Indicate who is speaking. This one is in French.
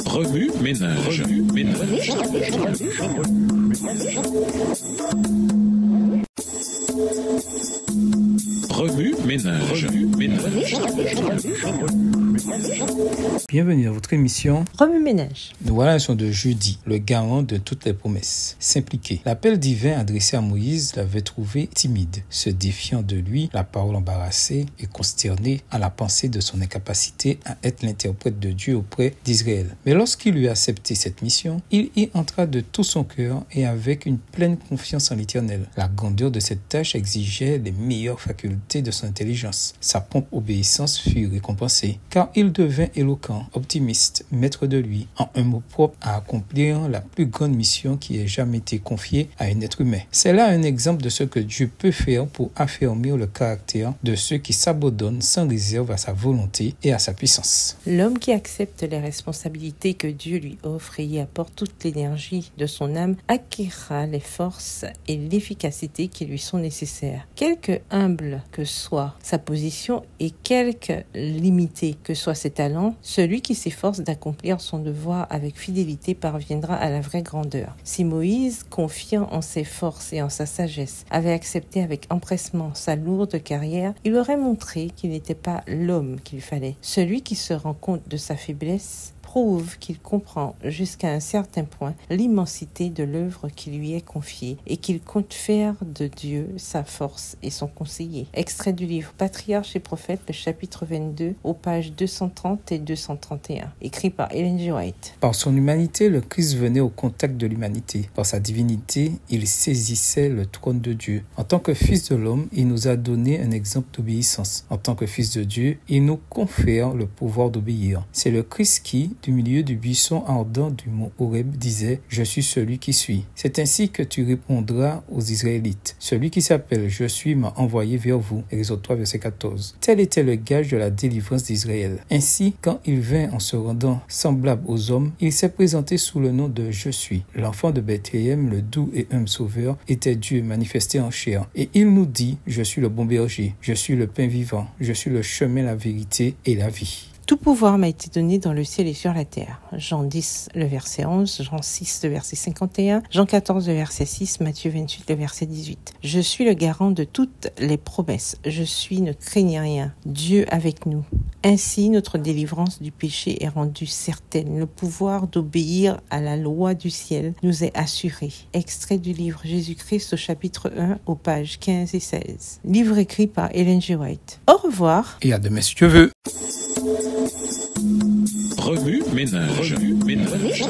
Speaker 1: Remue ménage. Remue ménage.
Speaker 2: Bienvenue dans votre émission
Speaker 3: Remue ménage.
Speaker 2: Nous voilà un son de jeudi, le garant de toutes les promesses. S'impliquer. L'appel divin adressé à Moïse l'avait trouvé timide, se défiant de lui, la parole embarrassée et consterné à la pensée de son incapacité à être l'interprète de Dieu auprès d'Israël. Mais lorsqu'il eut accepté cette mission, il y entra de tout son cœur et avec une pleine confiance en l'Éternel. La grandeur de cette tâche exigeait les meilleures facultés de son intelligence. Sa prompte obéissance fut récompensée, car il devint éloquent, optimiste, maître de lui, en un mot propre à accomplir la plus grande mission qui ait jamais été confiée à un être humain. C'est là un exemple de ce que Dieu peut faire pour affermir le caractère de ceux qui s'abandonnent sans réserve à sa volonté et à sa puissance.
Speaker 3: L'homme qui accepte les responsabilités que Dieu lui offre et y apporte toute l'énergie de son âme acquérera les forces et l'efficacité qui lui sont nécessaires. Quelque humble que soit sa position et quelque limité que soient ses talents, celui qui s'efforce d'accomplir son devoir avec fidélité parviendra à la vraie grandeur. Si Moïse, confiant en ses forces et en sa sagesse, avait accepté avec empressement sa lourde carrière, il aurait montré qu'il n'était pas l'homme qu'il fallait. Celui qui se rend compte de sa faiblesse prouve qu'il comprend jusqu'à un certain point l'immensité de l'œuvre qui lui est confiée et qu'il compte faire de Dieu sa force et son conseiller. Extrait du livre Patriarches et prophètes, le chapitre 22, aux pages 230 et 231, écrit par Ellen G. White.
Speaker 2: Par son humanité, le Christ venait au contact de l'humanité. Par sa divinité, il saisissait le trône de Dieu. En tant que fils de l'homme, il nous a donné un exemple d'obéissance. En tant que fils de Dieu, il nous confère le pouvoir d'obéir. C'est le Christ qui, du milieu du buisson ardent du mont Horeb, disait « Je suis celui qui suis ». C'est ainsi que tu répondras aux Israélites. Celui qui s'appelle « Je suis » m'a envoyé vers vous. Exode 3, verset 14. Tel était le gage de la délivrance d'Israël. Ainsi, quand il vint en se rendant semblable aux hommes, il s'est présenté sous le nom de « Je suis ». L'enfant de Bethléem, le doux et humble sauveur, était Dieu manifesté en chair. Et il nous dit « Je suis le bon berger, je suis le pain vivant, je suis le chemin, la vérité et la vie ».
Speaker 3: Tout pouvoir m'a été donné dans le ciel et sur la terre. Jean 10, le verset 11, Jean 6, le verset 51, Jean 14, le verset 6, Matthieu 28, le verset 18. Je suis le garant de toutes les promesses. Je suis, ne craignez rien, Dieu avec nous. Ainsi, notre délivrance du péché est rendue certaine. Le pouvoir d'obéir à la loi du ciel nous est assuré. Extrait du livre Jésus-Christ au chapitre 1, aux pages 15 et 16. Livre écrit par Ellen G. White. Au revoir.
Speaker 2: Et à demain si Dieu veut.
Speaker 1: Remue ménage. Remue ménage.